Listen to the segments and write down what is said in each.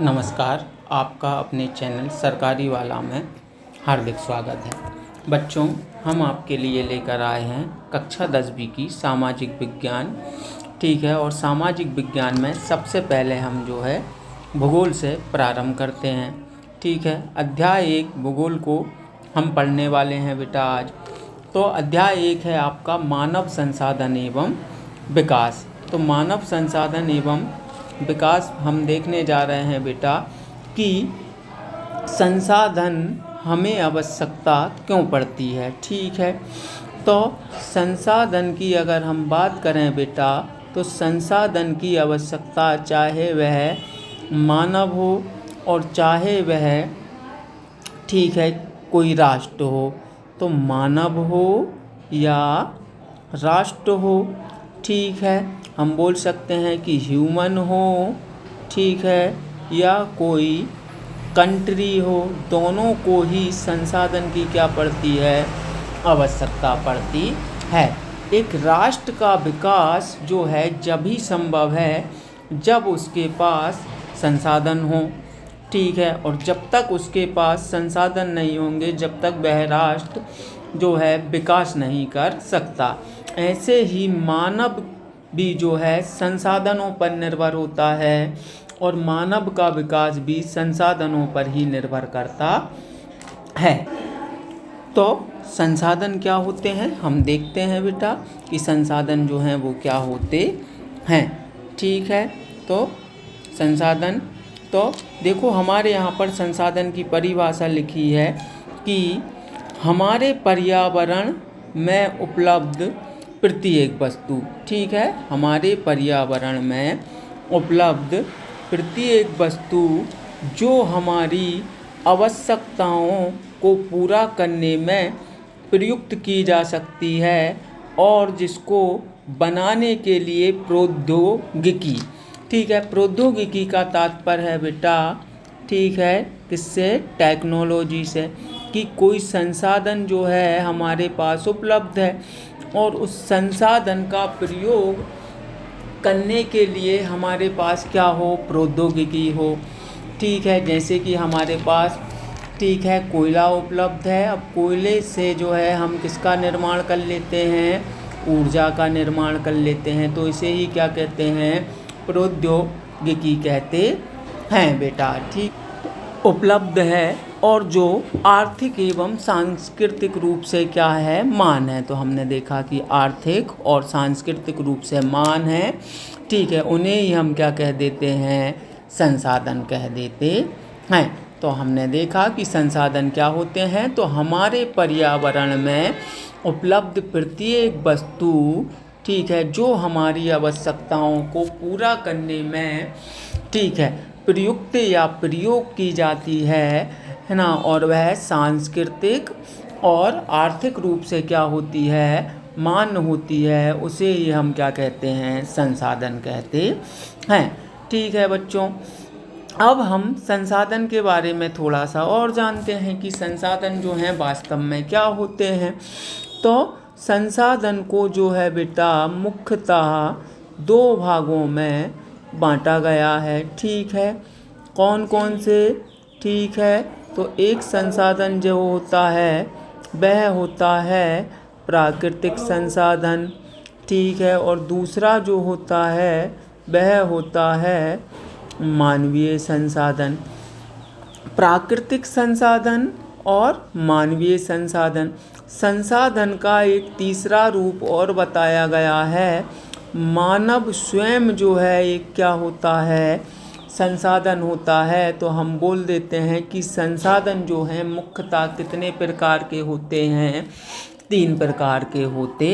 नमस्कार, आपका अपने चैनल सरकारी वाला में हार्दिक स्वागत है। बच्चों, हम आपके लिए लेकर आए हैं कक्षा 10वीं की सामाजिक विज्ञान। ठीक है, और सामाजिक विज्ञान में सबसे पहले हम जो है भूगोल से प्रारंभ करते हैं। ठीक है, अध्याय 1 भूगोल को हम पढ़ने वाले हैं बेटा आज। तो अध्याय 1 है आपका मानव संसाधन एवं विकास। तो मानव संसाधन एवं विकास हम देखने जा रहे हैं बेटा कि संसाधन हमें आवश्यकता क्यों पड़ती है। ठीक है, तो संसाधन की अगर हम बात करें बेटा, तो संसाधन की आवश्यकता चाहे वह मानव हो और चाहे वह ठीक है कोई राष्ट्र हो, तो मानव हो या राष्ट्र हो, ठीक है, हम बोल सकते हैं कि ह्यूमन हो, ठीक है, या कोई कंट्री हो, दोनों को ही संसाधन की क्या पड़ती है, आवश्यकता पड़ती है। एक राष्ट्र का विकास जो है जब ही संभव है जब उसके पास संसाधन हो। ठीक है, और जब तक उसके पास संसाधन नहीं होंगे जब तक वह राष्ट्र जो है विकास नहीं कर सकता। ऐसे ही मानव भी जो है संसाधनों पर निर्भर होता है और मानव का विकास भी संसाधनों पर ही निर्भर करता है। तो संसाधन क्या होते हैं हम देखते हैं बेटा कि संसाधन जो हैं वो क्या होते हैं। ठीक है, तो संसाधन, तो देखो हमारे यहाँ पर संसाधन की परिभाषा लिखी है कि हमारे पर्यावरण में उपलब्ध प्रत्येक वस्तु। ठीक है, हमारे पर्यावरण में उपलब्ध प्रत्येक वस्तु जो हमारी आवश्यकताओं को पूरा करने में प्रयुक्त की जा सकती है और जिसको बनाने के लिए प्रौद्योगिकी, ठीक है, प्रौद्योगिकी का तात्पर्य है बेटा, ठीक है, किससे, टेक्नोलॉजी से, कि कोई संसाधन जो है हमारे पास उपलब्ध है और उस संसाधन का प्रयोग करने के लिए हमारे पास क्या हो, प्रौद्योगिकी हो। ठीक है, जैसे कि हमारे पास ठीक है कोयला उपलब्ध है। अब कोयले से जो है हम किसका निर्माण कर लेते हैं, ऊर्जा का निर्माण कर लेते हैं। तो इसे ही क्या कहते हैं, प्रौद्योगिकी कहते हैं बेटा। ठीक, उपलब्ध है और जो आर्थिक एवं सांस्कृतिक रूप से क्या है, मान है। तो हमने देखा कि आर्थिक और सांस्कृतिक रूप से मान है। ठीक है, उन्हें ही हम क्या कह देते हैं, संसाधन कह देते हैं। तो हमने देखा कि संसाधन क्या होते हैं, तो हमारे पर्यावरण में उपलब्ध प्रत्येक वस्तु, ठीक है, जो हमारी आवश्यकताओं को पूरा करने में, ठीक है, प्रयुक्त या प्रयोग की जाती है ना, और वह सांस्कृतिक और आर्थिक रूप से क्या होती है, मान्य होती है, उसे ही हम क्या कहते हैं, संसाधन कहते हैं। ठीक है बच्चों, अब हम संसाधन के बारे में थोड़ा सा और जानते हैं कि संसाधन जो हैं वास्तव में क्या होते हैं। तो संसाधन को जो है बेटा मुख्यतः 2 भागों में बांटा गया है। ठीक है, कौन कौन से, ठीक है, तो एक संसाधन जो होता है वह होता है प्राकृतिक संसाधन। ठीक है, और दूसरा जो होता है वह होता है मानवीय संसाधन। प्राकृतिक संसाधन और मानवीय संसाधन। संसाधन का एक तीसरा रूप और बताया गया है, मानव स्वयं जो है एक क्या होता है, संसाधन होता है। तो हम बोल देते हैं कि संसाधन जो हैं मुख्यतः कितने प्रकार के होते हैं, 3 प्रकार के होते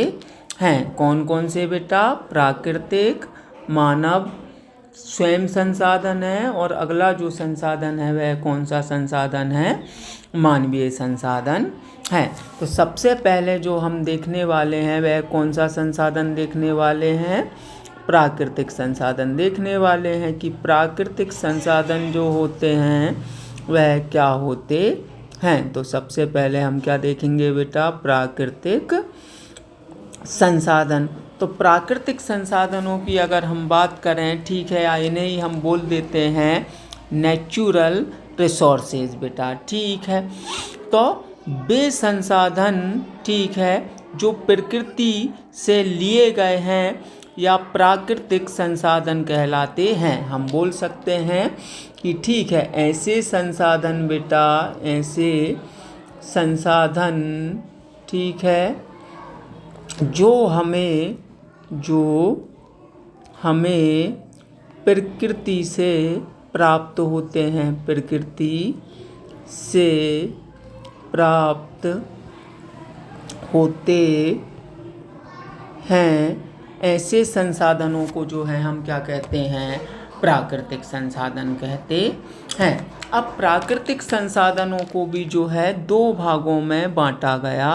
हैं। कौन कौन से बेटा, प्राकृतिक, मानव स्वयं संसाधन है, और अगला जो संसाधन है वह कौन सा संसाधन है, मानवीय संसाधन है। तो सबसे पहले जो हम देखने वाले हैं वह कौन सा संसाधन देखने वाले हैं, प्राकृतिक संसाधन देखने वाले हैं कि प्राकृतिक संसाधन जो होते हैं वह क्या होते हैं। तो सबसे पहले हम क्या देखेंगे बेटा, प्राकृतिक संसाधन। तो प्राकृतिक संसाधनों की अगर हम बात करें, ठीक है, इन्हें ही हम बोल देते हैं नेचुरल रिसोर्सेज बेटा, ठीक है। तो वे संसाधन, ठीक है, जो प्रकृति से लिए गए हैं या प्राकृतिक संसाधन कहलाते हैं। हम बोल सकते हैं कि ठीक है, ऐसे संसाधन बेटा, ऐसे संसाधन, ठीक है, जो हमें प्रकृति से प्राप्त होते हैं, प्रकृति से प्राप्त होते हैं, ऐसे संसाधनों को जो है हम क्या कहते हैं, प्राकृतिक संसाधन कहते हैं। अब प्राकृतिक संसाधनों को भी जो है दो भागों में बांटा गया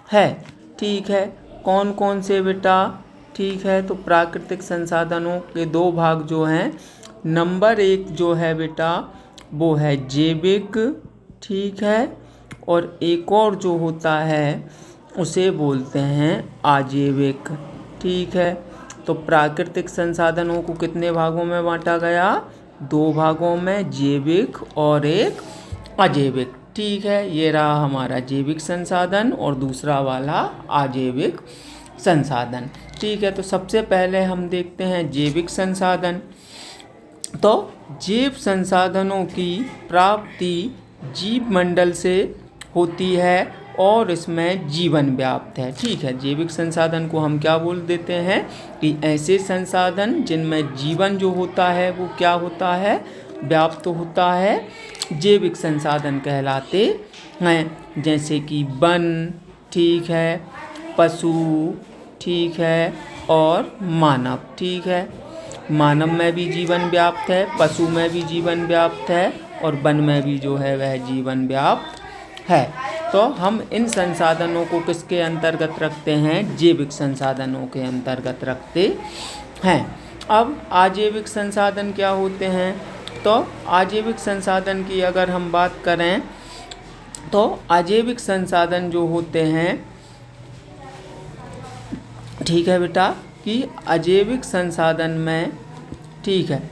है, ठीक है। कौन कौन से बेटा, ठीक है, तो प्राकृतिक संसाधनों के दो भाग जो हैं, नंबर एक जो है बेटा वो है जैविक, ठीक है, और एक और जो होता है उसे बोलते हैं अजैविक, ठीक है। तो प्राकृतिक संसाधनों को कितने भागों में बांटा गया, दो भागों में, जैविक और एक अजैविक, ठीक है। ये रहा हमारा जैविक संसाधन और दूसरा वाला अजैविक संसाधन, ठीक है। तो सबसे पहले हम देखते हैं जैविक संसाधन। तो जैव संसाधनों की प्राप्ति जीव मंडल से होती है और इसमें जीवन व्याप्त है, ठीक है। जैविक संसाधन को हम क्या बोल देते हैं कि ऐसे संसाधन जिनमें जीवन जो होता है वो क्या होता है, व्याप्त होता है, जैविक संसाधन कहलाते हैं। जैसे कि वन, ठीक है, पशु, ठीक है, और मानव, ठीक है। मानव में भी जीवन व्याप्त है, पशु में भी जीवन व्याप्त है और वन में भी जो है वह जीवन व्याप्त है। तो हम इन संसाधनों को किसके अंतर्गत रखते हैं, जैविक संसाधनों के अंतर्गत रखते हैं। अब अजैविक संसाधन क्या होते हैं, तो अजैविक संसाधन की अगर हम बात करें तो अजैविक संसाधन जो होते हैं, ठीक है बेटा, कि अजैविक संसाधन में, ठीक है,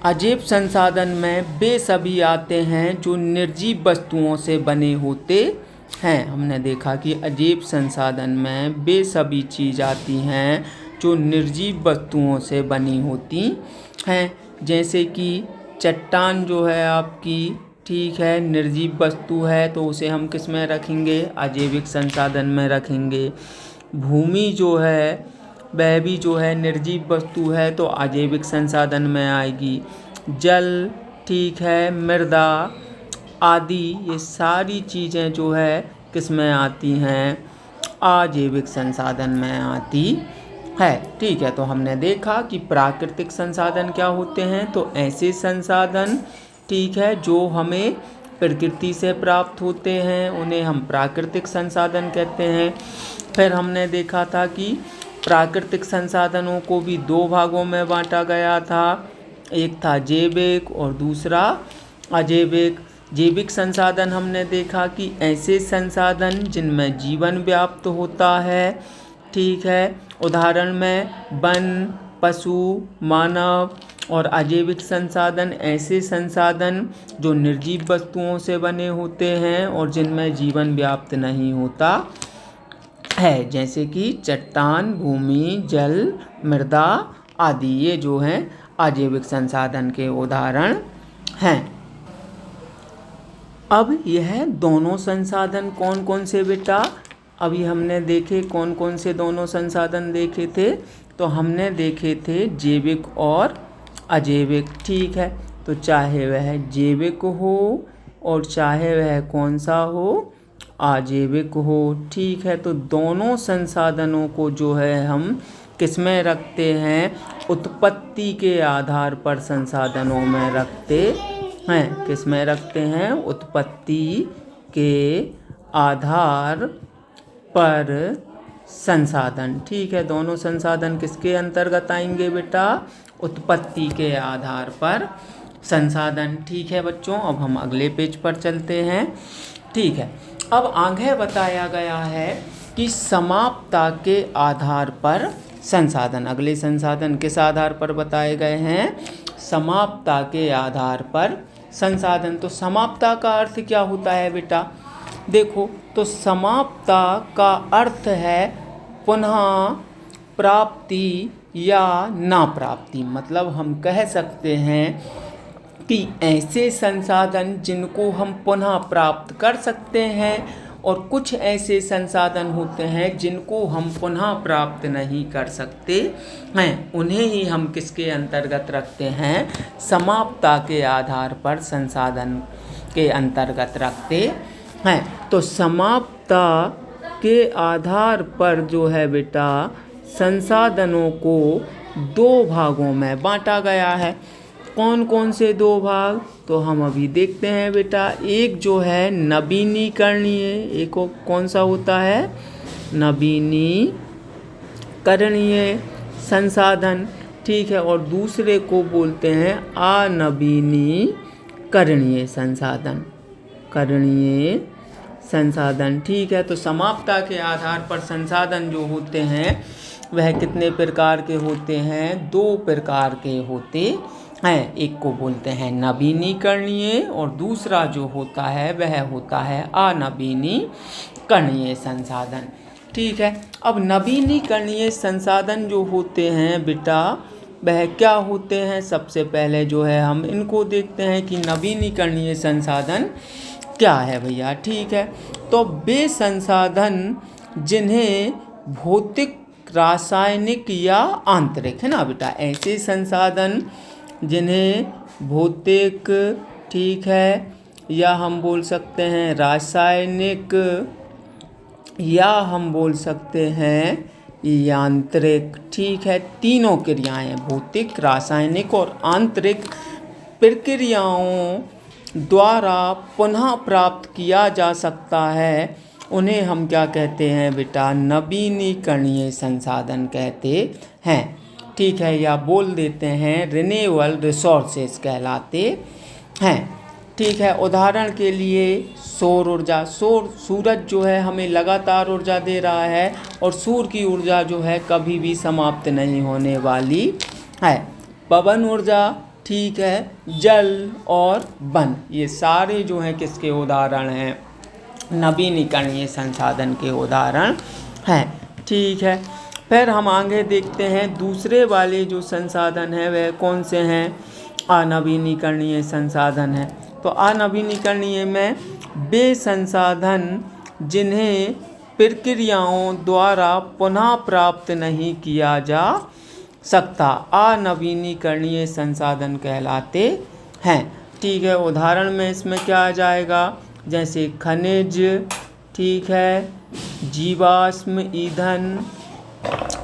अजैव संसाधन में वे सभी आते हैं जो निर्जीव वस्तुओं से बने होते हैं। हमने देखा कि अजैव संसाधन में वे सभी चीज़ आती हैं जो निर्जीव वस्तुओं से बनी होती हैं। जैसे कि चट्टान जो है आपकी, ठीक है, निर्जीव वस्तु है तो उसे हम किस में रखेंगे, अजैविक संसाधन में रखेंगे। भूमि जो है वह भी जो है निर्जीव वस्तु है तो अजैविक संसाधन में आएगी। जल, ठीक है, मृदा आदि ये सारी चीज़ें जो है किस में आती हैं, अजैविक संसाधन में आती है, ठीक है। तो हमने देखा कि प्राकृतिक संसाधन क्या होते हैं, तो ऐसे संसाधन, ठीक है, जो हमें प्रकृति से प्राप्त होते हैं उन्हें हम प्राकृतिक संसाधन कहते हैं। फिर हमने देखा था कि प्राकृतिक संसाधनों को भी दो भागों में बांटा गया था, एक था जैविक और दूसरा अजैविक। जैविक संसाधन हमने देखा कि ऐसे संसाधन जिनमें जीवन व्याप्त होता है, ठीक है, उदाहरण में वन, पशु, मानव। और अजैविक संसाधन ऐसे संसाधन जो निर्जीव वस्तुओं से बने होते हैं और जिनमें जीवन व्याप्त नहीं होता है, जैसे कि चट्टान, भूमि, जल, मृदा आदि, ये जो हैं अजैविक संसाधन के उदाहरण हैं। अब यह दोनों संसाधन कौन कौन से बेटा, अभी हमने देखे कौन कौन से दोनों संसाधन देखे थे, तो हमने देखे थे जैविक और अजैविक, ठीक है। तो चाहे वह जैविक हो और चाहे वह कौन सा हो, अजैविक हो, ठीक है। तो दोनों संसाधनों को जो है हम किस में रखते हैं, उत्पत्ति के आधार पर संसाधनों में रखते हैं। किस में रखते हैं, उत्पत्ति के आधार पर संसाधन, ठीक है। दोनों संसाधन किसके अंतर्गत आएंगे बेटा, उत्पत्ति के आधार पर संसाधन, ठीक है बच्चों। अब हम अगले पेज पर चलते हैं, ठीक है। अब आगे बताया गया है कि समाप्ता के आधार पर संसाधन, अगले संसाधन किस आधार पर बताए गए हैं, समाप्तता के आधार पर संसाधन। तो समाप्तता का अर्थ क्या होता है बेटा? देखो, तो समाप्तता का अर्थ है पुनः प्राप्ति या ना प्राप्ति। मतलब हम कह सकते हैं कि ऐसे संसाधन जिनको हम पुनः प्राप्त कर सकते हैं और कुछ ऐसे संसाधन होते हैं जिनको हम पुनः प्राप्त नहीं कर सकते हैं, उन्हें ही हम किसके अंतर्गत रखते हैं? समाप्तता के आधार पर संसाधन के अंतर्गत रखते हैं। तो समाप्तता के आधार पर जो है बेटा संसाधनों को दो भागों में बांटा गया है। कौन कौन से दो भाग? तो हम अभी देखते हैं बेटा। एक जो है नवीनीकरणीय, एक कौन सा होता है? नवीनीकरणीय संसाधन, ठीक है। और दूसरे को बोलते हैं अनवीनीकरणीय संसाधन, करणीय संसाधन, ठीक है। तो समाप्तता के आधार पर संसाधन जो होते हैं वह कितने प्रकार के होते हैं? दो प्रकार के होते हैं। एक को बोलते हैं नवीनीकरणीय और दूसरा जो होता है वह होता है अनवीनीकरणीय संसाधन, ठीक है। अब नवीनीकरणीय संसाधन जो होते हैं बेटा वह क्या होते हैं? सबसे पहले जो है हम इनको देखते हैं कि नवीनीकरणीय संसाधन क्या है भैया, ठीक है। तो वे संसाधन जिन्हें भौतिक, रासायनिक या आंतरिक, है ना बेटा, ऐसे संसाधन जिन्हें भौतिक, ठीक है, या हम बोल सकते हैं रासायनिक, या हम बोल सकते हैं यांत्रिक, ठीक है। तीनों क्रियाएं भौतिक, रासायनिक और आंतरिक प्रक्रियाओं द्वारा पुनः प्राप्त किया जा सकता है, उन्हें हम क्या कहते हैं बेटा? नवीनीकरणीय संसाधन कहते हैं, ठीक है। या बोल देते हैं रिन्यूएबल रिसोर्सेज कहलाते हैं, ठीक है। उदाहरण के लिए सौर ऊर्जा, सूरज जो है हमें लगातार ऊर्जा दे रहा है और सूर्य की ऊर्जा जो है कभी भी समाप्त नहीं होने वाली है। पवन ऊर्जा, ठीक है, जल और वन, ये सारे जो हैं किसके उदाहरण हैं? नवीनीकरणीय संसाधन के उदाहरण हैं, ठीक है। फिर हम आगे देखते हैं दूसरे वाले जो संसाधन हैं वह कौन से हैं? अनवीनीकरणीय संसाधन हैं। तो अनवीनीकरणीय में वे संसाधन जिन्हें प्रक्रियाओं द्वारा पुनः प्राप्त नहीं किया जा सकता, अनवीनीकरणीय संसाधन कहलाते हैं, ठीक है। उदाहरण में इसमें क्या आ जाएगा? जैसे खनिज, ठीक है, जीवाश्म ईंधन,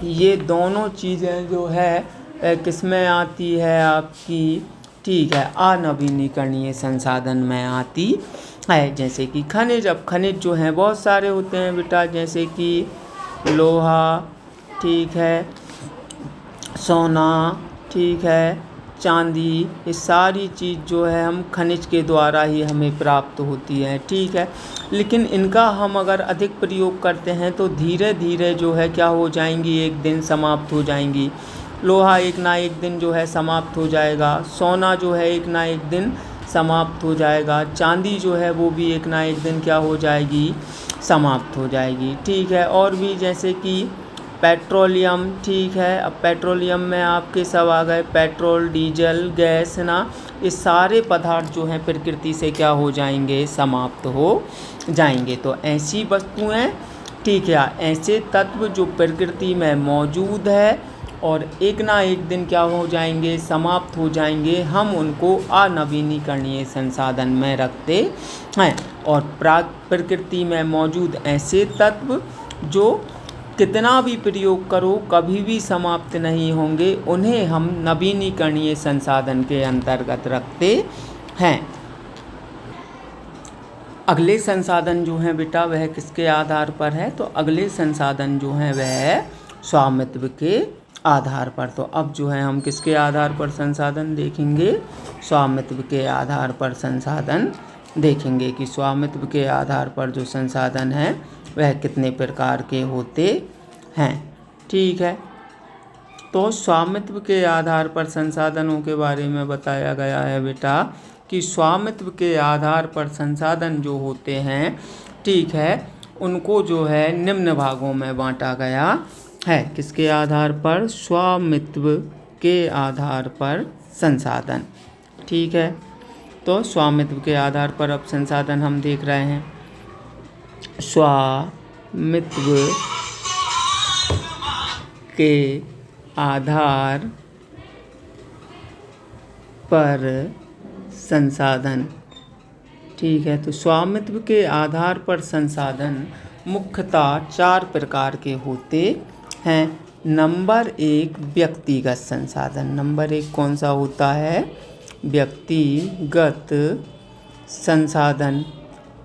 ये दोनों चीज़ें जो है किसमें आती है आपकी? ठीक है, अनवीनीकरणीय संसाधन में आती है। जैसे कि खनिज, अब खनिज जो हैं बहुत सारे होते हैं बेटा, जैसे कि लोहा, ठीक है, सोना, ठीक है, चांदी, ये सारी चीज़ जो है हम खनिज के द्वारा ही हमें प्राप्त होती है, ठीक है। लेकिन इनका हम अगर अधिक प्रयोग करते हैं तो धीरे धीरे जो है क्या हो जाएंगी? एक दिन समाप्त हो जाएंगी। लोहा एक ना एक दिन जो है समाप्त हो जाएगा, सोना जो है एक ना एक दिन समाप्त हो जाएगा, चांदी जो है वो भी एक ना एक दिन क्या हो जाएगी? समाप्त हो जाएगी, ठीक है। और भी जैसे कि पेट्रोलियम, ठीक है। अब पेट्रोलियम में आपके सब आ गए, पेट्रोल, डीजल, गैस, है ना, ये सारे पदार्थ जो हैं प्रकृति से क्या हो जाएंगे? समाप्त हो जाएंगे। तो ऐसी वस्तुएं, ठीक है, ऐसे तत्व जो प्रकृति में मौजूद है और एक ना एक दिन क्या हो जाएंगे? समाप्त हो जाएंगे, हम उनको अनवीनीकरणीय संसाधन में रखते हैं। और प्रकृति में मौजूद ऐसे तत्व जो कितना भी प्रयोग करो कभी भी समाप्त नहीं होंगे, उन्हें हम नवीनीकरणीय संसाधन के अंतर्गत रखते हैं। अगले संसाधन जो हैं बेटा वह किसके आधार पर है? तो अगले संसाधन जो हैं वह स्वामित्व के आधार पर। तो अब जो है हम किसके आधार पर संसाधन देखेंगे? स्वामित्व के आधार पर संसाधन देखेंगे कि स्वामित्व के आधार पर जो संसाधन है वह कितने प्रकार के होते हैं, ठीक है। तो स्वामित्व के आधार पर संसाधनों के बारे में बताया गया है बेटा कि स्वामित्व के आधार पर संसाधन जो होते हैं, ठीक है, उनको जो है निम्न भागों में बांटा गया है। किसके आधार पर? स्वामित्व के आधार पर संसाधन, ठीक है। तो स्वामित्व के आधार पर अब संसाधन हम देख रहे हैं। स्वामित्व के आधार पर संसाधन, ठीक है। तो स्वामित्व के आधार पर संसाधन मुख्यतः 4 प्रकार के होते हैं। नंबर 1 व्यक्तिगत संसाधन। नंबर 1 कौन सा होता है? व्यक्तिगत संसाधन,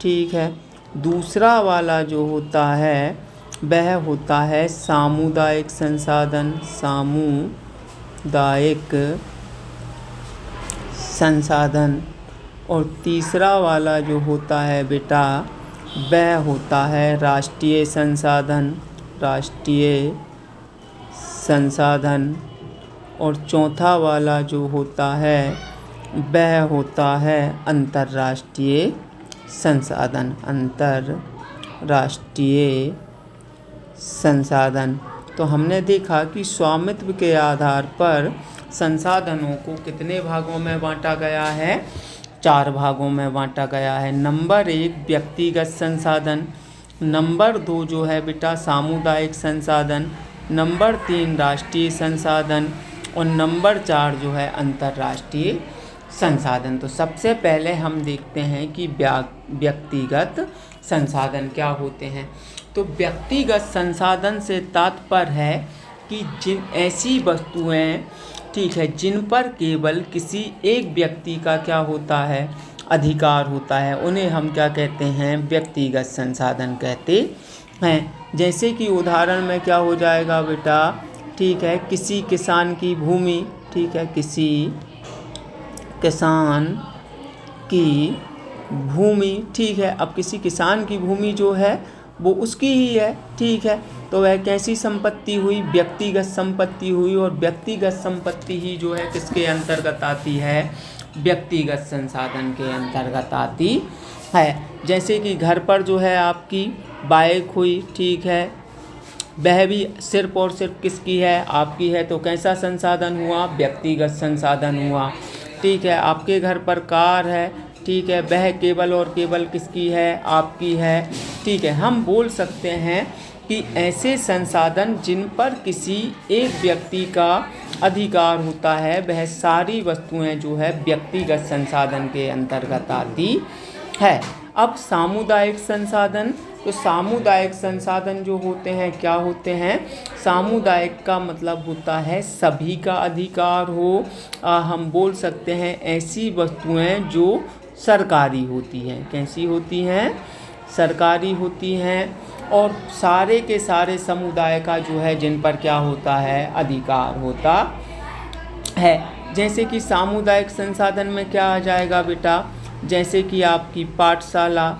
ठीक है। दूसरा वाला जो होता है वह होता है सामुदायिक संसाधन। सामुदायिक संसाधन। और तीसरा वाला जो होता है बेटा वह होता है राष्ट्रीय संसाधन। राष्ट्रीय संसाधन। और चौथा वाला जो होता है वह होता है अंतर्राष्ट्रीय संसाधन। अंतर्राष्ट्रीय संसाधन। तो हमने देखा कि स्वामित्व के आधार पर संसाधनों को कितने भागों में बांटा गया है? 4 भागों में बांटा गया है। नंबर 1 व्यक्तिगत संसाधन। नंबर 2 जो है बेटा सामुदायिक संसाधन। नंबर 3 राष्ट्रीय संसाधन। और नंबर 4 जो है अंतर्राष्ट्रीय संसाधन। तो सबसे पहले हम देखते हैं कि व्यक्तिगत संसाधन क्या होते हैं। तो व्यक्तिगत संसाधन से तात्पर्य है कि जिन ऐसी वस्तुएं, ठीक है, जिन पर केवल किसी एक व्यक्ति का क्या होता है? अधिकार होता है, उन्हें हम क्या कहते हैं? व्यक्तिगत संसाधन कहते हैं। जैसे कि उदाहरण में क्या हो जाएगा बेटा, ठीक है, किसी किसान की भूमि, ठीक है, किसी किसान की भूमि, ठीक है। अब किसी किसान की भूमि जो है वो उसकी ही है, ठीक है। तो वह कैसी संपत्ति हुई? व्यक्तिगत संपत्ति हुई। और व्यक्तिगत संपत्ति ही जो है किसके अंतर्गत आती है? व्यक्तिगत संसाधन के अंतर्गत आती है। जैसे कि घर पर जो है आपकी बाइक हुई, ठीक है, वह भी सिर्फ और सिर्फ किसकी है? आपकी है। तो कैसा संसाधन हुआ? व्यक्तिगत संसाधन हुआ, ठीक है। आपके घर पर कार है, ठीक है, वह केवल और केवल किसकी है? आपकी है, ठीक है। हम बोल सकते हैं कि ऐसे संसाधन जिन पर किसी एक व्यक्ति का अधिकार होता है वह सारी वस्तुएं जो है व्यक्तिगत संसाधन के अंतर्गत आती है। अब सामुदायिक संसाधन, तो सामुदायिक संसाधन जो होते हैं क्या होते हैं? सामुदायिक का मतलब होता है सभी का अधिकार हो। हम बोल सकते हैं ऐसी वस्तुएं जो सरकारी होती हैं। कैसी होती हैं? सरकारी होती हैं। और सारे के सारे समुदाय का जो है जिन पर क्या होता है? अधिकार होता है। जैसे कि सामुदायिक संसाधन में क्या आ जाएगा बेटा? जैसे कि आपकी पाठशाला,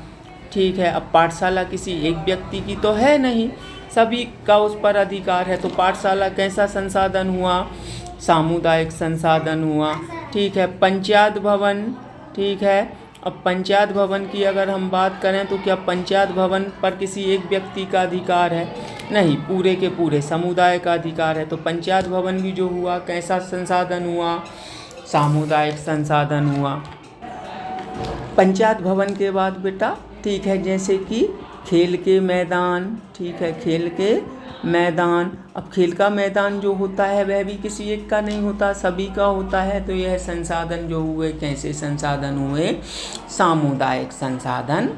ठीक है। अब पाठशाला किसी एक व्यक्ति की तो है नहीं, सभी का उस पर अधिकार है। तो पाठशाला कैसा संसाधन हुआ? सामुदायिक संसाधन हुआ, ठीक है। पंचायत भवन, ठीक है। अब पंचायत भवन की अगर हम बात करें तो क्या पंचायत भवन पर किसी एक व्यक्ति का अधिकार है? नहीं, पूरे के पूरे समुदाय का अधिकार है। तो पंचायत भवन भी जो हुआ कैसा संसाधन हुआ? सामुदायिक संसाधन हुआ। पंचायत भवन के बाद बेटा, ठीक है, जैसे कि खेल के मैदान, ठीक है, खेल के मैदान। अब खेल का मैदान जो होता है वह भी किसी एक का नहीं होता, सभी का होता है। तो यह संसाधन जो हुए कैसे संसाधन हुए? सामुदायिक संसाधन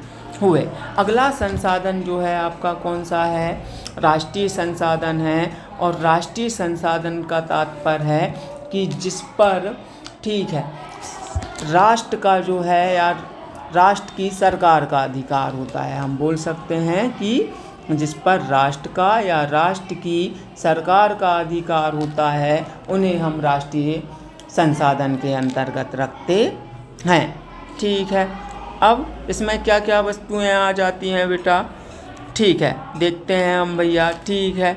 हुए। अगला संसाधन जो है आपका कौन सा है? राष्ट्रीय संसाधन है। और राष्ट्रीय संसाधन का तात्पर्य है कि जिस पर, ठीक है, राष्ट्र का जो है या राष्ट्र की सरकार का अधिकार होता है। हम बोल सकते हैं कि जिस पर राष्ट्र का या राष्ट्र की सरकार का अधिकार होता है उन्हें हम राष्ट्रीय संसाधन के अंतर्गत रखते हैं, ठीक है। अब इसमें क्या क्या वस्तुएं आ जाती हैं बेटा? ठीक है, देखते हैं हम भैया, ठीक है।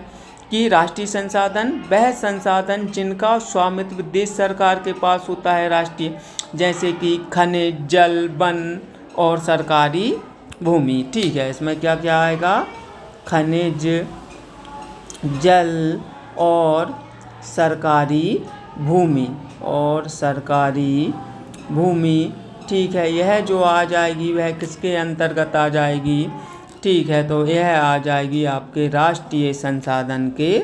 कि राष्ट्रीय संसाधन वह संसाधन जिनका स्वामित्व देश सरकार के पास होता है राष्ट्रीय, जैसे कि खनिज, जल, वन और सरकारी भूमि। ठीक है, इसमें क्या क्या आएगा? खनिज, जल और सरकारी भूमि ठीक है, यह जो आ जाएगी वह किसके अंतर्गत आ जाएगी? ठीक है, तो यह आ जाएगी आपके राष्ट्रीय संसाधन के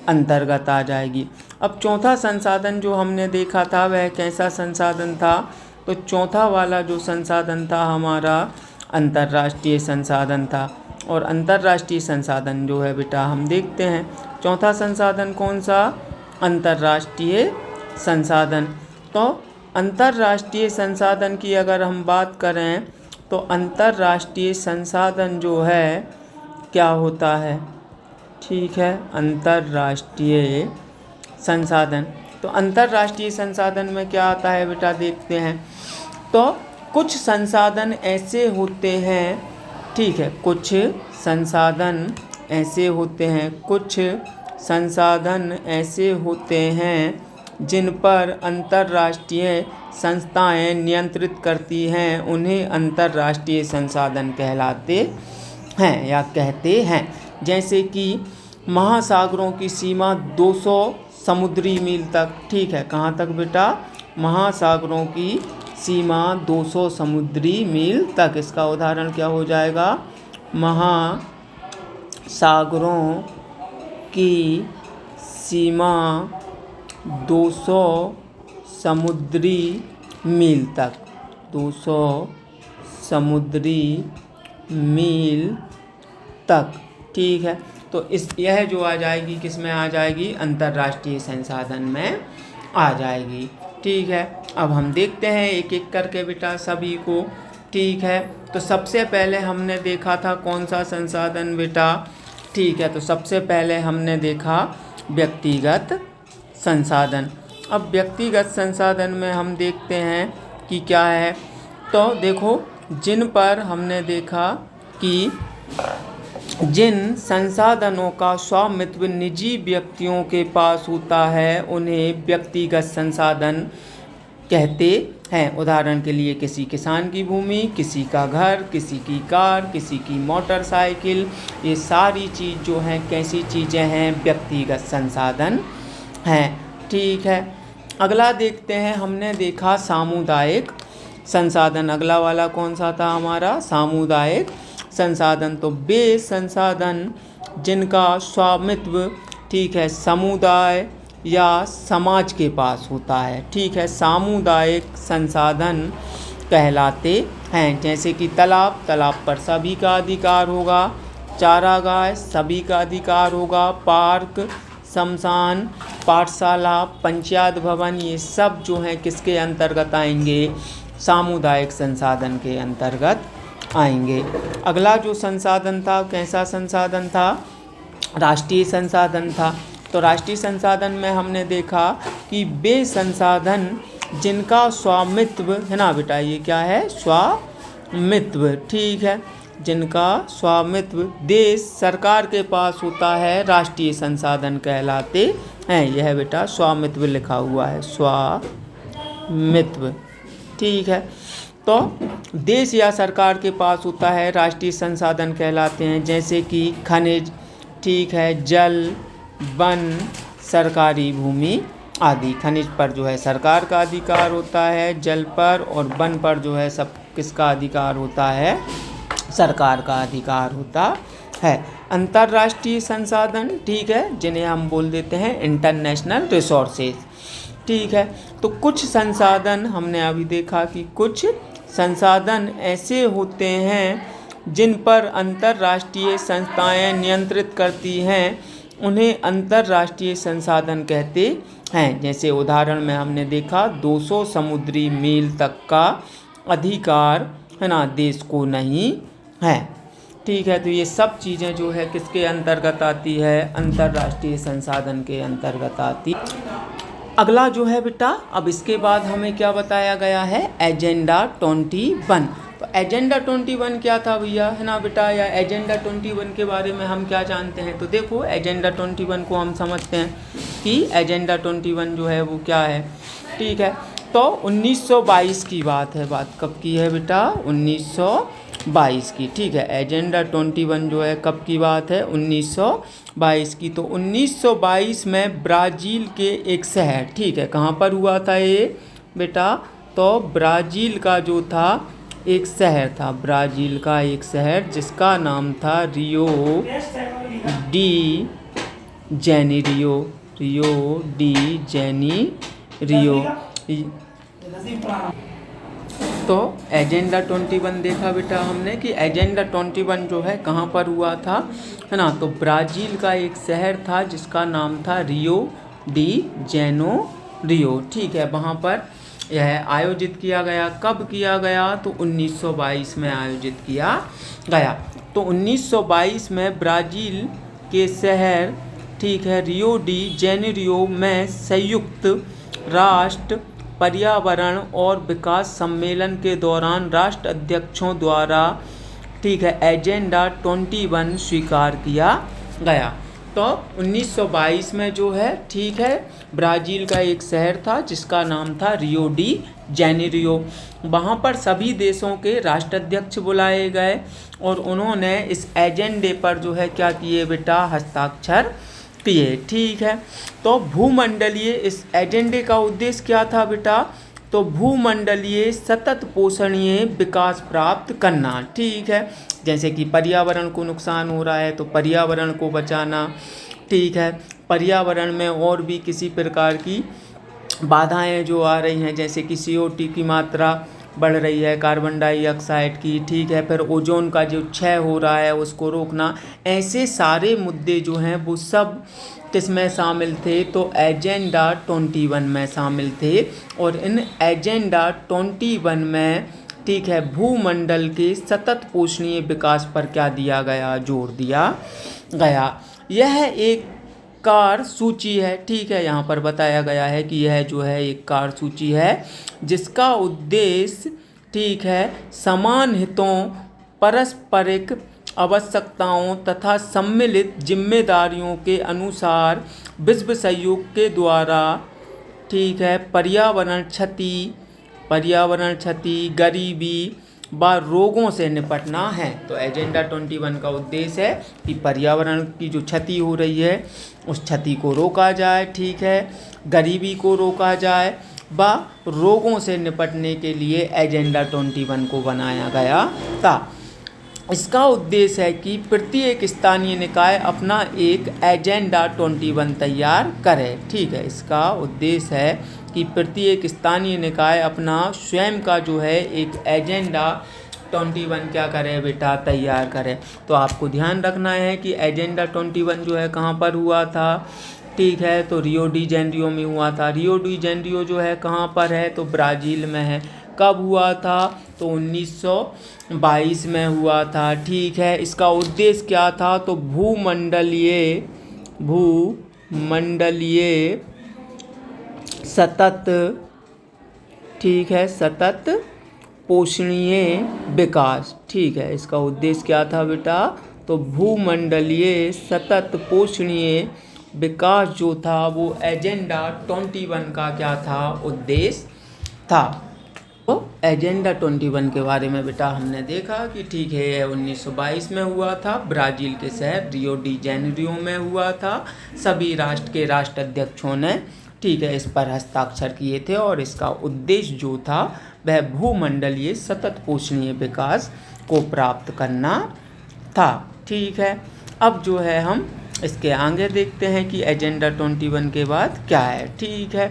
अंतर्गत आ जाएगी। अब चौथा संसाधन जो हमने देखा था वह कैसा संसाधन था? तो चौथा वाला जो संसाधन था हमारा अंतर्राष्ट्रीय संसाधन था। और अंतर्राष्ट्रीय संसाधन जो है बेटा हम देखते हैं, चौथा संसाधन कौन सा? अंतर्राष्ट्रीय संसाधन। तो अंतर्राष्ट्रीय संसाधन की अगर हम बात करें तो अंतर्राष्ट्रीय संसाधन जो है क्या होता है? ठीक है, अंतर्राष्ट्रीय संसाधन। तो अंतर्राष्ट्रीय संसाधन में क्या आता है बेटा, देखते हैं। तो कुछ संसाधन ऐसे होते हैं, ठीक है, कुछ संसाधन ऐसे होते हैं जिन पर अंतर्राष्ट्रीय संस्थाएं नियंत्रित करती हैं, उन्हें अंतर्राष्ट्रीय संसाधन कहलाते हैं या कहते हैं। जैसे कि महासागरों की सीमा 200 समुद्री मील तक। ठीक है, कहाँ तक बेटा? महासागरों की सीमा 200 समुद्री मील तक। इसका उदाहरण क्या हो जाएगा? महासागरों की सीमा 200 समुद्री मील तक, 200 समुद्री मील तक। ठीक है, तो यह जो आ जाएगी किस में आ जाएगी? अंतर्राष्ट्रीय संसाधन में आ जाएगी। ठीक है, अब हम देखते हैं एक एक करके बेटा सभी को। ठीक है, तो सबसे पहले हमने देखा था कौन सा संसाधन बेटा? ठीक है, तो सबसे पहले हमने देखा व्यक्तिगत संसाधन। अब व्यक्तिगत संसाधन में हम देखते हैं कि क्या है। तो देखो, जिन पर हमने देखा कि जिन संसाधनों का स्वामित्व निजी व्यक्तियों के पास होता है उन्हें व्यक्तिगत संसाधन कहते हैं। उदाहरण के लिए किसी किसान की भूमि, किसी का घर, किसी की कार, किसी की मोटरसाइकिल, ये सारी चीज़ जो हैं कैसी चीज़ें हैं? व्यक्तिगत संसाधन हैं। ठीक है, अगला देखते हैं। हमने देखा सामुदायिक संसाधन। अगला वाला कौन सा था हमारा? सामुदायिक संसाधन। तो वे संसाधन जिनका स्वामित्व, ठीक है, समुदाय या समाज के पास होता है। ठीक है, सामुदायिक संसाधन कहलाते हैं। जैसे कि तालाब पर सभी का अधिकार होगा, चारागाह सभी का अधिकार होगा, पार्क, शमशान, पाठशाला, पंचायत भवन, ये सब जो हैं किसके अंतर्गत आएंगे? सामुदायिक संसाधन के अंतर्गत आएंगे। अगला जो संसाधन था कैसा संसाधन था? राष्ट्रीय संसाधन था। तो राष्ट्रीय संसाधन में हमने देखा कि वे संसाधन जिनका स्वामित्व है ना बेटा, ये क्या है? स्वामित्व। ठीक है, जिनका स्वामित्व देश सरकार के पास होता है राष्ट्रीय संसाधन कहलाते हैं। यह बेटा स्वामित्व लिखा हुआ है, स्वामित्व। ठीक है, तो देश या सरकार के पास होता है राष्ट्रीय संसाधन कहलाते हैं। जैसे कि खनिज, ठीक है, जल, वन, सरकारी भूमि आदि। खनिज पर जो है सरकार का अधिकार होता है, जल पर और वन पर जो है सब किसका अधिकार होता है? सरकार का अधिकार होता है। अंतर्राष्ट्रीय संसाधन, ठीक है, जिन्हें हम बोल देते हैं इंटरनेशनल रिसोर्सेज। ठीक है, तो कुछ संसाधन हमने अभी देखा कि कुछ संसाधन ऐसे होते हैं जिन पर अंतर्राष्ट्रीय संस्थाएं नियंत्रित करती हैं, उन्हें अंतर्राष्ट्रीय संसाधन कहते हैं। जैसे उदाहरण में हमने देखा 200 समुद्री मील तक का अधिकार है ना देश को नहीं है। ठीक है, तो ये सब चीज़ें जो है किसके अंतर्गत आती है? अंतर्राष्ट्रीय संसाधन के अंतर्गत आती। अगला जो है बेटा, अब इसके बाद हमें क्या बताया गया है? एजेंडा 21। तो एजेंडा 21 क्या था भैया, है ना बेटा, या एजेंडा 21 के बारे में हम क्या जानते हैं। तो देखो एजेंडा 21 को हम समझते हैं कि एजेंडा 21 जो है वो क्या है, ठीक है। तो 1922 की बात है, बात कब की है बेटा, 1922 की, ठीक है। एजेंडा 21 जो है कब की बात है, 1922 की। तो 1922 में ब्राज़ील के एक शहर, ठीक है, कहाँ पर हुआ था ये बेटा, तो ब्राज़ील का जो था एक शहर था, ब्राज़ील का एक शहर जिसका नाम था Rio de Janeiro, Rio de Janeiro. तो एजेंडा 21 देखा बेटा हमने कि एजेंडा 21 जो है कहाँ पर हुआ था, है ना, तो ब्राज़ील का एक शहर था जिसका नाम था रियो डी जेनेरियो, ठीक है। वहाँ पर यह आयोजित किया गया, कब किया गया, तो 1922 में आयोजित किया गया। तो 1922 में ब्राज़ील के शहर, ठीक है, रियो डी जेनेरियो में संयुक्त राष्ट्र पर्यावरण और विकास सम्मेलन के दौरान राष्ट्र अध्यक्षों द्वारा, ठीक है, एजेंडा 21 स्वीकार किया गया। तो 1922 में जो है, ठीक है, ब्राज़ील का एक शहर था जिसका नाम था रियो डी जेनेरियो। वहाँ पर सभी देशों के राष्ट्राध्यक्ष बुलाए गए और उन्होंने इस एजेंडे पर जो है क्या किए बेटा, हस्ताक्षर किए, ठीक है। तो भूमंडलीय, इस एजेंडे का उद्देश्य क्या था बेटा, तो भूमंडलीय सतत पोषणीय विकास प्राप्त करना, ठीक है। जैसे कि पर्यावरण को नुकसान हो रहा है तो पर्यावरण को बचाना, ठीक है। पर्यावरण में और भी किसी प्रकार की बाधाएं जो आ रही हैं, जैसे कि CO2 की मात्रा बढ़ रही है, कार्बन डाइऑक्साइड की, ठीक है, फिर ओजोन का जो क्षय हो रहा है उसको रोकना, ऐसे सारे मुद्दे जो हैं वो सब किसमें शामिल थे, तो एजेंडा 21 में शामिल थे। और इन एजेंडा 21 में, ठीक है, भूमंडल के सतत पोषणीय विकास पर क्या दिया गया, जोर दिया गया। यह एक कार्य सूची है, ठीक है, यहाँ पर बताया गया है कि यह जो है एक कार्य सूची है जिसका उद्देश्य, ठीक है, समान हितों, पारस्परिक आवश्यकताओं तथा सम्मिलित जिम्मेदारियों के अनुसार विश्व सहयोग के द्वारा, ठीक है, पर्यावरण क्षति, गरीबी व रोगों से निपटना है। तो एजेंडा 21 का उद्देश्य है कि पर्यावरण की जो क्षति हो रही है उस क्षति को रोका जाए, ठीक है, गरीबी को रोका जाए व रोगों से निपटने के लिए एजेंडा 21 को बनाया गया था। इसका उद्देश्य है कि प्रत्येक स्थानीय निकाय अपना एक एजेंडा 21 तैयार करे, ठीक है। इसका उद्देश्य है कि प्रत्येक स्थानीय निकाय अपना स्वयं का जो है एक एजेंडा 21 क्या करे बेटा, तैयार करे। तो आपको ध्यान रखना है कि एजेंडा 21 जो है कहाँ पर हुआ था, ठीक है, तो रियो डी जेनेरियो में हुआ था। रियो डी जेनेरियो जो है कहाँ पर है, तो ब्राज़ील में है। कब हुआ था, तो 1922 में हुआ था, ठीक है। इसका उद्देश्य क्या था, तो भूमंडलीय सतत, ठीक है, सतत पोषणीय विकास, ठीक है। इसका उद्देश्य क्या था बेटा, तो भूमंडलीय सतत पोषणीय विकास जो था वो एजेंडा 21 का क्या था, उद्देश्य था। तो एजेंडा 21 के बारे में बेटा हमने देखा कि ठीक है, यह 1922 में हुआ था, ब्राज़ील के शहर रियो डी जेनेरियो में हुआ था। सभी राष्ट्र के राष्ट्राध्यक्षों ने, ठीक है, इस पर हस्ताक्षर किए थे और इसका उद्देश्य जो था वह भूमंडलीय सतत पोषणीय विकास को प्राप्त करना था, ठीक है। अब जो है हम इसके आगे देखते हैं कि एजेंडा 21 के बाद क्या है, ठीक है।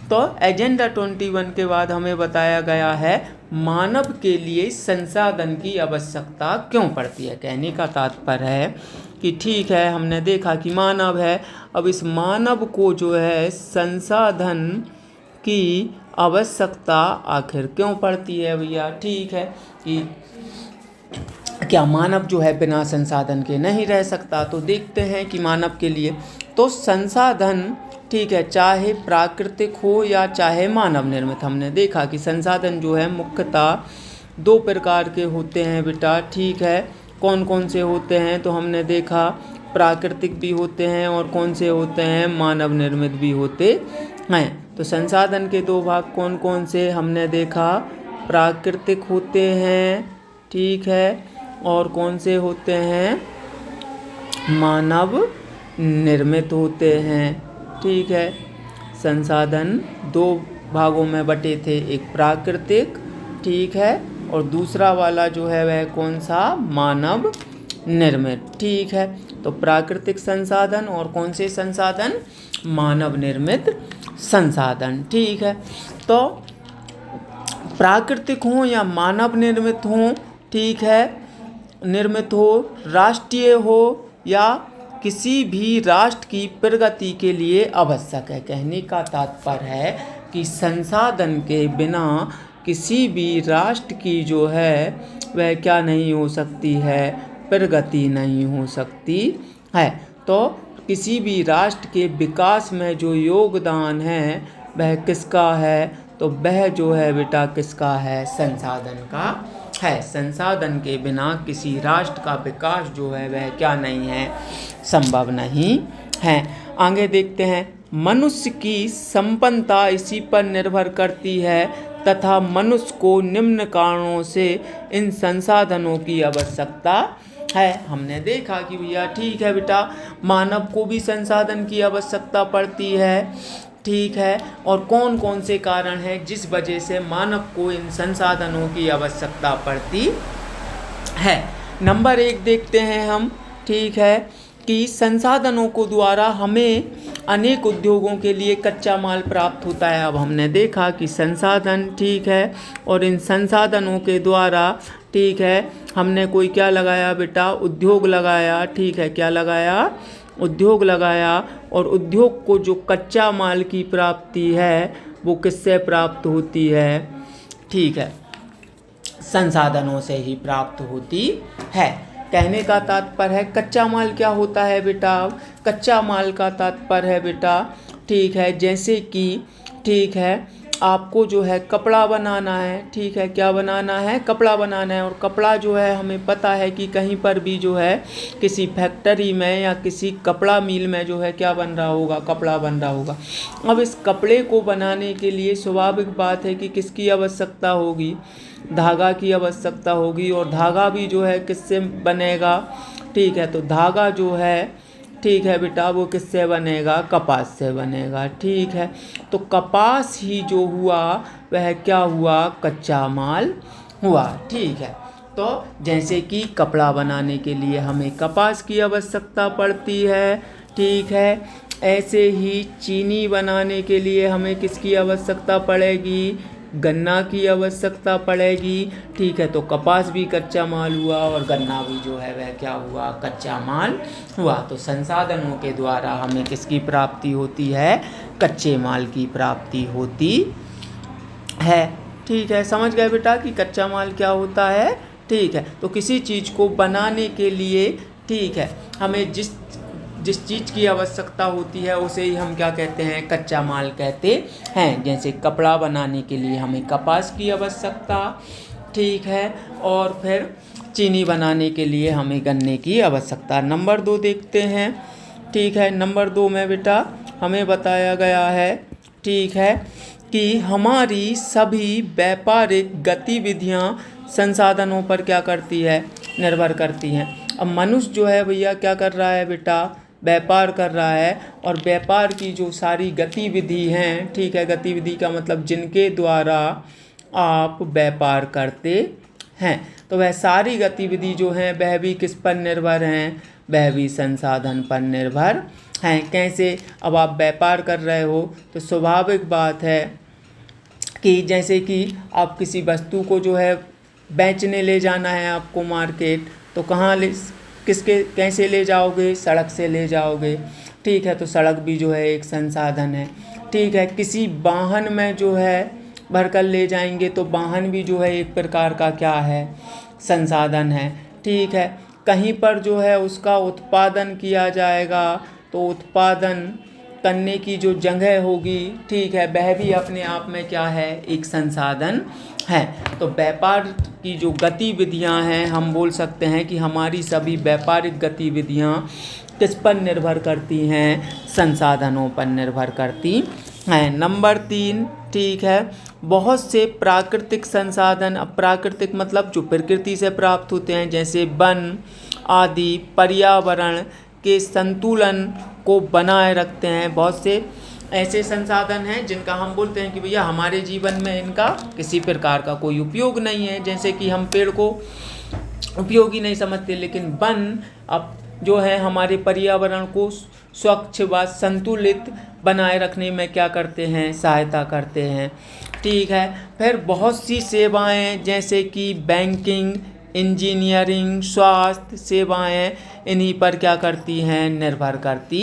तो एजेंडा 21 के बाद हमें बताया गया है मानव के लिए संसाधन की आवश्यकता क्यों पड़ती है। कहने का तात्पर्य है कि ठीक है, हमने देखा कि मानव है, अब इस मानव को जो है संसाधन की आवश्यकता आखिर क्यों पड़ती है भैया, ठीक है, कि क्या मानव जो है बिना संसाधन के नहीं रह सकता। तो देखते हैं कि मानव के लिए तो संसाधन, ठीक है, चाहे प्राकृतिक हो या चाहे मानव निर्मित, हमने देखा कि संसाधन जो है मुख्यतः दो प्रकार के होते हैं बेटा, ठीक है। कौन कौन से होते हैं? तो हमने देखा प्राकृतिक भी होते हैं और कौन से होते हैं, मानव निर्मित भी होते हैं। तो संसाधन के दो भाग कौन कौन से हमने देखा, प्राकृतिक होते हैं, ठीक है, और कौन से होते हैं, मानव निर्मित होते हैं, ठीक है। संसाधन दो भागों में बटे थे, एक प्राकृतिक, ठीक है, और दूसरा वाला जो है वह कौन सा, मानव निर्मित, ठीक है। तो प्राकृतिक संसाधन और कौन से संसाधन, मानव निर्मित संसाधन, ठीक है। तो प्राकृतिक हो या मानव निर्मित हो, ठीक है, निर्मित हो, राष्ट्रीय हो या किसी भी राष्ट्र की प्रगति के लिए आवश्यक है। कहने का तात्पर्य है कि संसाधन के बिना किसी भी राष्ट्र की जो है वह क्या नहीं हो सकती है, प्रगति नहीं हो सकती है। तो किसी भी राष्ट्र के विकास में जो योगदान है वह किसका है, तो वह जो है बेटा किसका है, संसाधन का है। संसाधन के बिना किसी राष्ट्र का विकास जो है वह क्या नहीं है, संभव नहीं है। आगे देखते हैं, मनुष्य की संपन्नता इसी पर निर्भर करती है तथा मनुष्य को निम्न कारणों से इन संसाधनों की आवश्यकता है। हमने देखा कि भैया ठीक है बेटा, मानव को भी संसाधन की आवश्यकता पड़ती है, ठीक है, और कौन कौन से कारण हैं जिस वजह से मानव को इन संसाधनों की आवश्यकता पड़ती है। नंबर 1 देखते हैं हम, ठीक है, कि संसाधनों को द्वारा हमें अनेक उद्योगों के लिए कच्चा माल प्राप्त होता है। अब हमने देखा कि संसाधन, ठीक है, और इन संसाधनों के द्वारा, ठीक है, हमने कोई क्या लगाया बेटा, उद्योग लगाया, ठीक है, क्या लगाया, उद्योग लगाया, और उद्योग को जो कच्चा माल की प्राप्ति है वो किससे प्राप्त होती है, ठीक है, संसाधनों से ही प्राप्त होती है। कहने का तात्पर्य है कच्चा माल क्या होता है बेटा, कच्चा माल का तात्पर्य है बेटा, ठीक है, जैसे कि, ठीक है, आपको जो है कपड़ा बनाना है, ठीक है, क्या बनाना है, कपड़ा बनाना है, और कपड़ा जो है हमें पता है कि कहीं पर भी जो है किसी फैक्ट्री में या किसी कपड़ा मिल में जो है क्या बन रहा होगा, कपड़ा बन रहा होगा। अब इस कपड़े को बनाने के लिए स्वाभाविक बात है कि किसकी आवश्यकता होगी, धागा की आवश्यकता होगी, और धागा भी जो है किससे बनेगा, ठीक है, तो धागा जो है, ठीक है बेटा, वो किससे बनेगा, कपास से बनेगा, ठीक है। तो कपास ही जो हुआ वह क्या हुआ, कच्चा माल हुआ, ठीक है। तो जैसे कि कपड़ा बनाने के लिए हमें कपास की आवश्यकता पड़ती है, ठीक है, ऐसे ही चीनी बनाने के लिए हमें किसकी आवश्यकता पड़ेगी, गन्ना की आवश्यकता पड़ेगी, ठीक है। तो कपास भी कच्चा माल हुआ और गन्ना भी जो है वह क्या हुआ, कच्चा माल हुआ। तो संसाधनों के द्वारा हमें किसकी प्राप्ति होती है, कच्चे माल की प्राप्ति होती है, ठीक है। समझ गए बेटा कि कच्चा माल क्या होता है, ठीक है। तो किसी चीज़ को बनाने के लिए, ठीक है, हमें जिस चीज़ की आवश्यकता होती है उसे ही हम क्या कहते हैं, कच्चा माल कहते हैं। जैसे कपड़ा बनाने के लिए हमें कपास की आवश्यकता, ठीक है, और फिर चीनी बनाने के लिए हमें गन्ने की आवश्यकता। नंबर 2 देखते हैं, ठीक है। नंबर 2 में बेटा हमें बताया गया है, ठीक है, कि हमारी सभी व्यापारिक गतिविधियां संसाधनों पर क्या करती है, निर्भर करती हैं। अब मनुष्य जो है भैया क्या कर रहा है बेटा, व्यापार कर रहा है, और व्यापार की जो सारी गतिविधि हैं, ठीक है, गतिविधि का मतलब जिनके द्वारा आप व्यापार करते हैं, तो वह सारी गतिविधि जो हैं वह भी किस पर निर्भर हैं, वह भी संसाधन पर निर्भर हैं। कैसे, अब आप व्यापार कर रहे हो तो स्वाभाविक बात है कि जैसे कि आप किसी वस्तु को जो है बेचने ले जाना है आपको मार्केट, तो कहाँ कैसे ले जाओगे, सड़क से ले जाओगे, ठीक है। तो सड़क भी जो है एक संसाधन है, ठीक है। किसी वाहन में जो है भरकर ले जाएंगे तो वाहन भी जो है एक प्रकार का क्या है, संसाधन है, ठीक है। कहीं पर जो है उसका उत्पादन किया जाएगा तो उत्पादन, करने की जो जगह होगी, ठीक है, वह भी अपने आप में क्या है, एक संसाधन है। तो व्यापार की जो गतिविधियां हैं, हम बोल सकते हैं कि हमारी सभी व्यापारिक गतिविधियां किस पर निर्भर करती हैं, संसाधनों पर निर्भर करती हैं। नंबर 3, ठीक है, बहुत से प्राकृतिक संसाधन, अब प्राकृतिक मतलब जो प्रकृति से प्राप्त होते हैं, जैसे वन आदि पर्यावरण के संतुलन को बनाए रखते हैं। बहुत से ऐसे संसाधन हैं जिनका हम बोलते हैं कि भैया हमारे जीवन में इनका किसी प्रकार का कोई उपयोग नहीं है, जैसे कि हम पेड़ को उपयोगी नहीं समझते, लेकिन वन अब जो है हमारे पर्यावरण को स्वच्छ व संतुलित बनाए रखने में क्या करते हैं, सहायता करते हैं, ठीक है। फिर बहुत सी सेवाएं जैसे कि बैंकिंग, इंजीनियरिंग, स्वास्थ्य सेवाएं इन्हीं पर क्या करती हैं, निर्भर करती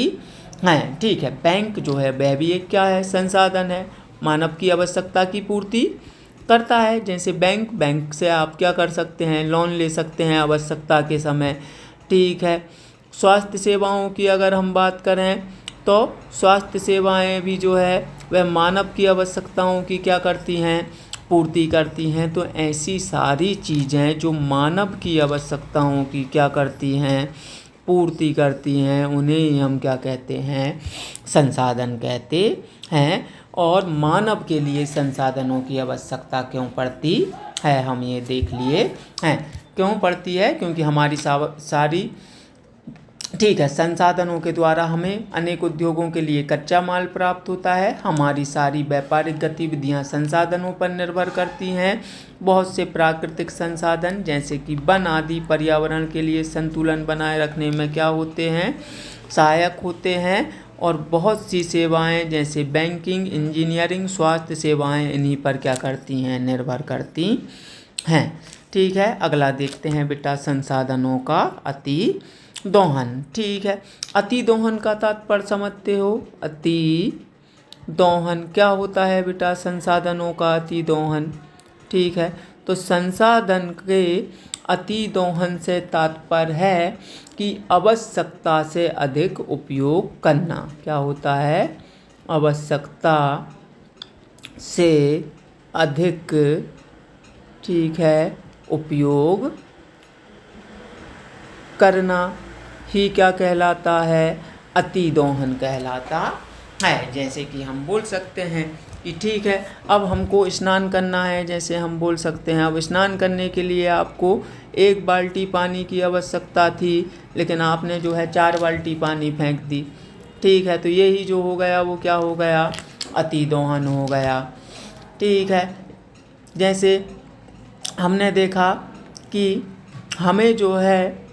हैं, ठीक है। बैंक जो है वह भी एक क्या है, संसाधन है, मानव की आवश्यकता की पूर्ति करता है। जैसे बैंक से आप क्या कर सकते हैं, लोन ले सकते हैं आवश्यकता के समय, ठीक है। स्वास्थ्य सेवाओं की अगर हम बात करें तो स्वास्थ्य सेवाएं भी जो है वह मानव की आवश्यकताओं की क्या करती हैं, पूर्ति करती हैं। तो ऐसी सारी चीज़ें जो मानव की आवश्यकताओं की क्या करती हैं, पूर्ति करती हैं, उन्हें हम क्या कहते हैं, संसाधन कहते हैं। और मानव के लिए संसाधनों की आवश्यकता क्यों पड़ती है, हम ये देख लिए हैं। क्यों पड़ती है, क्योंकि हमारी सारी, ठीक है, संसाधनों के द्वारा हमें अनेक उद्योगों के लिए कच्चा माल प्राप्त होता है। हमारी सारी व्यापारिक गतिविधियां संसाधनों पर निर्भर करती हैं। बहुत से प्राकृतिक संसाधन जैसे कि वन आदि पर्यावरण के लिए संतुलन बनाए रखने में क्या होते हैं, सहायक होते हैं। और बहुत सी सेवाएं जैसे बैंकिंग, इंजीनियरिंग, स्वास्थ्य सेवाएं इन्हीं पर क्या करती हैं, निर्भर करती हैं, ठीक है। अगला देखते हैं बेटा, संसाधनों का अति दोहन, ठीक है। अति दोहन का तात्पर्य समझते हो, अति दोहन क्या होता है बेटा, संसाधनों का अति दोहन, ठीक है। तो संसाधन के अति दोहन से तात्पर्य है कि आवश्यकता से अधिक उपयोग करना। क्या होता है, आवश्यकता से अधिक, ठीक है, उपयोग करना ही क्या कहलाता है, अति दोहन कहलाता है। जैसे कि हम बोल सकते हैं कि ठीक है, अब हमको स्नान करना है, जैसे हम बोल सकते हैं अब स्नान करने के लिए आपको 1 बाल्टी पानी की आवश्यकता थी, लेकिन आपने जो है 4 बाल्टी पानी फेंक दी, ठीक है। तो यही जो हो गया वो क्या हो गया, अति दोहन हो गया, ठीक है। जैसे हमने देखा कि हमें जो है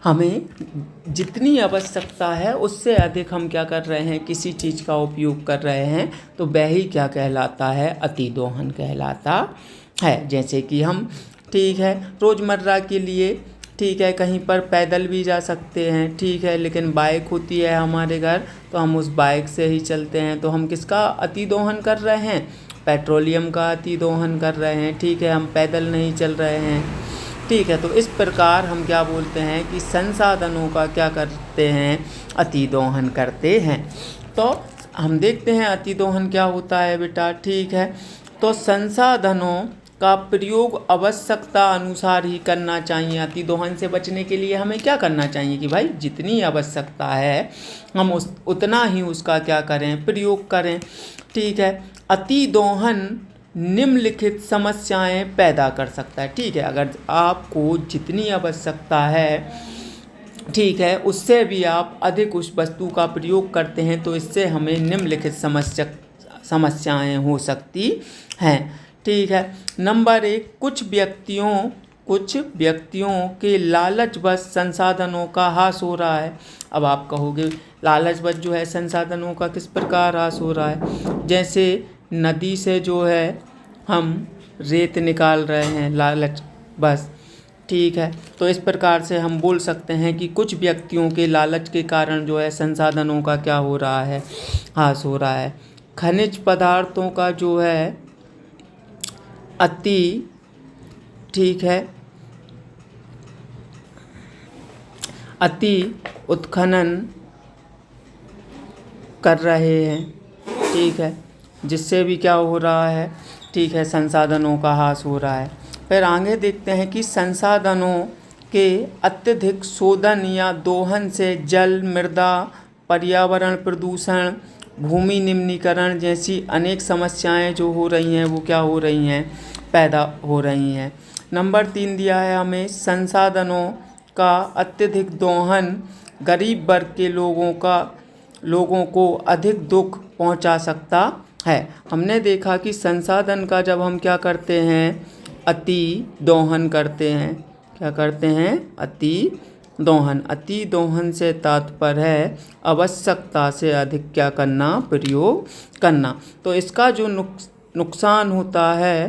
हमें जितनी आवश्यकता है उससे अधिक हम क्या कर रहे हैं, किसी चीज़ का उपयोग कर रहे हैं, तो वह ही क्या कहलाता है, अति दोहन कहलाता है। जैसे कि हम, ठीक है, रोज़मर्रा के लिए, ठीक है, कहीं पर पैदल भी जा सकते हैं, ठीक है, लेकिन बाइक होती है हमारे घर, तो हम उस बाइक से ही चलते हैं। तो हम किसका अति दोहन कर रहे हैं, पेट्रोलियम का अति दोहन कर रहे हैं, ठीक है, हम पैदल नहीं चल रहे हैं, ठीक है। तो इस प्रकार हम क्या बोलते हैं कि संसाधनों का क्या करते हैं, अति दोहन करते हैं। तो हम देखते हैं अति दोहन क्या होता है बेटा, ठीक है। तो संसाधनों का प्रयोग आवश्यकता अनुसार ही करना चाहिए। अति दोहन से बचने के लिए हमें क्या करना चाहिए कि भाई जितनी आवश्यकता है हम उतना ही उसका क्या करें, प्रयोग करें, ठीक है। अति दोहन निम्नलिखित समस्याएं पैदा कर सकता है, ठीक है। अगर आपको जितनी आवश्यकता है, ठीक है, उससे भी आप अधिक उस वस्तु का प्रयोग करते हैं, तो इससे हमें निम्नलिखित समस्याएं हो सकती हैं, ठीक है। नंबर 1, कुछ व्यक्तियों के लालचवश संसाधनों का ह्रास हो रहा है। अब आप कहोगे लालचवश जो है संसाधनों का किस प्रकार ह्रास हो रहा है, जैसे नदी से जो है हम रेत निकाल रहे हैं लालच बस, ठीक है। तो इस प्रकार से हम बोल सकते हैं कि कुछ व्यक्तियों के लालच के कारण जो है संसाधनों का क्या हो रहा है, ह्रास हो रहा है। खनिज पदार्थों का जो है अति, ठीक है, अति उत्खनन कर रहे हैं, ठीक है, जिससे भी क्या हो रहा है, ठीक है, संसाधनों का ह्रास हो रहा है। फिर आगे देखते हैं कि संसाधनों के अत्यधिक शोधन या दोहन से जल, मृदा, पर्यावरण प्रदूषण, भूमि निम्नीकरण जैसी अनेक समस्याएं जो हो रही हैं वो क्या हो रही हैं, पैदा हो रही हैं। नंबर 3 दिया है हमें, संसाधनों का अत्यधिक दोहन गरीब वर्ग के लोगों को अधिक दुख पहुंचा सकता है। हमने देखा कि संसाधन का जब हम क्या करते हैं, अति दोहन करते हैं, क्या करते हैं, अति दोहन। अति दोहन से तात्पर्य है आवश्यकता से अधिक क्या करना, प्रयोग करना। तो इसका जो नुकसान होता है,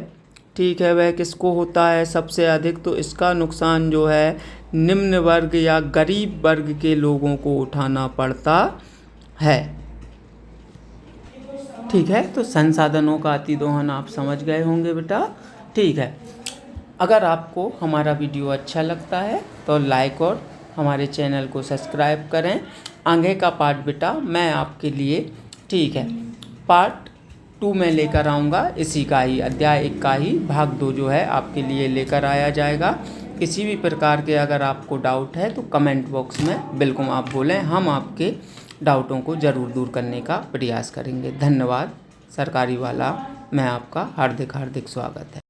ठीक है, वह किसको होता है सबसे अधिक, तो इसका नुकसान जो है निम्न वर्ग या गरीब वर्ग के लोगों को उठाना पड़ता है, ठीक है। तो संसाधनों का अति दोहन आप समझ गए होंगे बेटा, ठीक है। अगर आपको हमारा वीडियो अच्छा लगता है तो लाइक और हमारे चैनल को सब्सक्राइब करें। आगे का पार्ट बेटा मैं आपके लिए, ठीक है, पार्ट 2 में लेकर आऊँगा, इसी का ही अध्याय 1 का ही भाग 2 जो है आपके लिए लेकर आया जाएगा। किसी भी प्रकार के अगर आपको डाउट है तो कमेंट बॉक्स में बिल्कुल आप बोलें, हम आपके डाउटों को ज़रूर दूर करने का प्रयास करेंगे। धन्यवाद। सरकारी वाला में आपका हार्दिक स्वागत है।